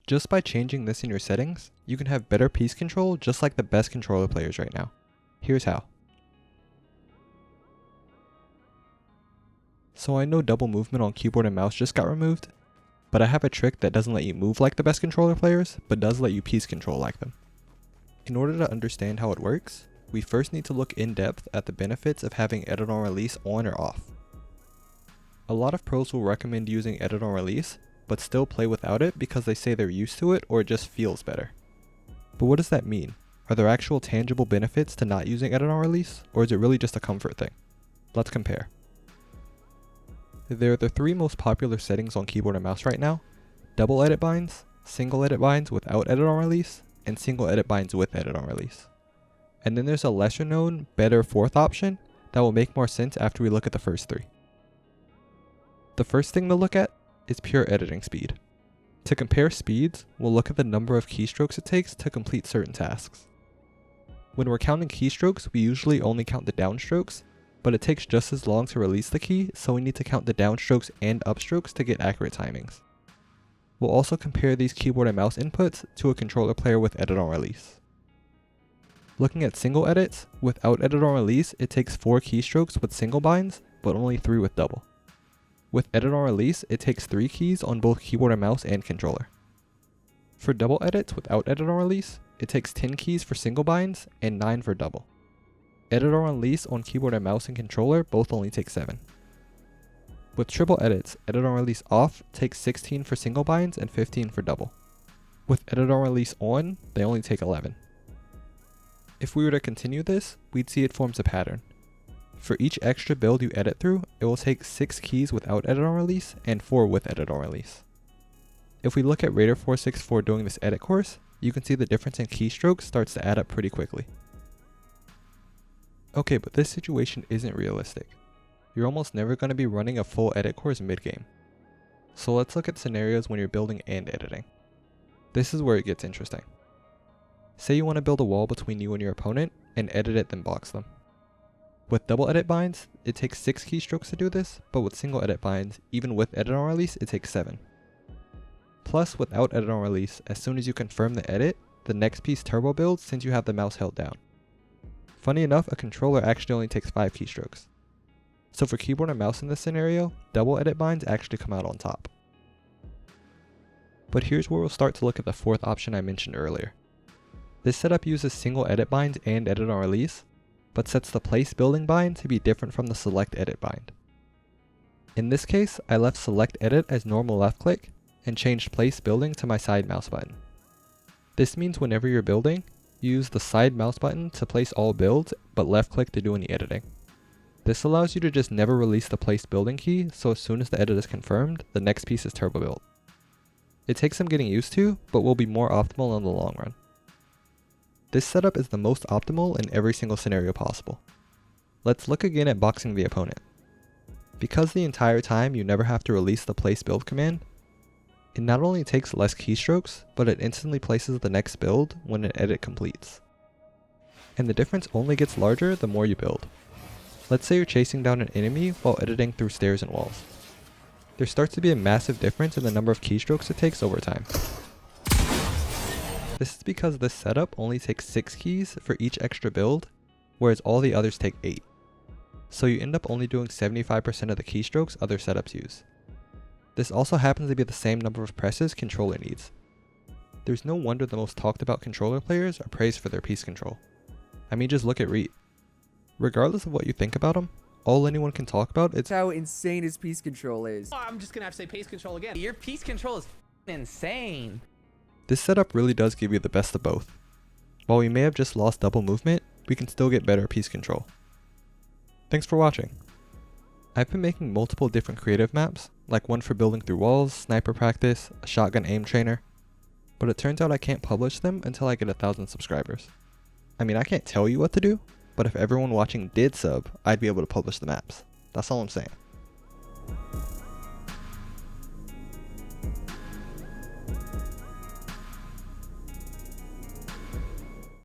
Just by changing this in your settings, you can have better piece control just like the best controller players right now. Here's how. So I know double movement on keyboard and mouse just got removed, but I have a trick that doesn't let you move like the best controller players, but does let you piece control like them. In order to understand how it works, we first need to look in depth at the benefits of having edit on release on or off. A lot of pros will recommend using edit on release, but still play without it because they say they're used to it or it just feels better. But what does that mean? Are there actual tangible benefits to not using edit on release, or is it really just a comfort thing? Let's compare. There are the three most popular settings on keyboard and mouse right now: double edit binds, single edit binds without edit on release, and single edit binds with edit on release. And then there's a lesser known, better fourth option that will make more sense after we look at the first three. The first thing to look at is pure editing speed. To compare speeds, we'll look at the number of keystrokes it takes to complete certain tasks. When we're counting keystrokes, we usually only count the downstrokes, but it takes just as long to release the key, so we need to count the downstrokes and upstrokes to get accurate timings. We'll also compare these keyboard and mouse inputs to a controller player with edit on release. Looking at single edits, without edit on release, it takes 4 keystrokes with single binds, but only 3 with double. With edit on release, it takes 3 keys on both keyboard and mouse and controller. For double edits without edit on release, it takes 10 keys for single binds and 9 for double. Edit on release on keyboard and mouse and controller both only take 7. With triple edits, edit on release off takes 16 for single binds and 15 for double. With edit on release on, they only take 11. If we were to continue this, we'd see it forms a pattern. For each extra build you edit through, it will take 6 keys without edit on release and 4 with edit on release. If we look at Raider464 doing this edit course, you can see the difference in keystrokes starts to add up pretty quickly. Okay, but this situation isn't realistic. You're almost never going to be running a full edit course mid-game. So let's look at scenarios when you're building and editing. This is where it gets interesting. Say you want to build a wall between you and your opponent and edit it then box them. With double edit binds, it takes 6 keystrokes to do this, but with single edit binds, even with edit on release, it takes 7. Plus, without edit on release, as soon as you confirm the edit, the next piece turbo builds since you have the mouse held down. Funny enough, a controller actually only takes 5 keystrokes. So for keyboard and mouse in this scenario, double edit binds actually come out on top. But here's where we'll start to look at the fourth option I mentioned earlier. This setup uses single edit binds and edit on release, but sets the place building bind to be different from the select edit bind. In this case, I left select edit as normal left click and changed place building to my side mouse button. This means whenever you're building, you use the side mouse button to place all builds, but left click to do any editing. This allows you to just never release the place building key, so as soon as the edit is confirmed, the next piece is turbo built. It takes some getting used to, but will be more optimal in the long run. This setup is the most optimal in every single scenario possible. Let's look again at boxing the opponent. Because the entire time you never have to release the place build command, it not only takes less keystrokes, but it instantly places the next build when an edit completes. And the difference only gets larger the more you build. Let's say you're chasing down an enemy while editing through stairs and walls. There starts to be a massive difference in the number of keystrokes it takes over time. This is because this setup only takes 6 keys for each extra build, whereas all the others take 8. So you end up only doing 75% of the keystrokes other setups use. This also happens to be the same number of presses controller needs. There's no wonder the most talked about controller players are praised for their piece control. I mean, just look at Reed. Regardless of what you think about him, all anyone can talk about is how insane his piece control is. Oh, I'm just gonna have to say piece control again. Your piece control is insane. This setup really does give you the best of both. While we may have just lost double movement, we can still get better piece control. Thanks for watching. I've been making multiple different creative maps, like one for building through walls, sniper practice, a shotgun aim trainer, but it turns out I can't publish them until I get 1,000 subscribers. I mean, I can't tell you what to do, but if everyone watching did sub, I'd be able to publish the maps. That's all I'm saying.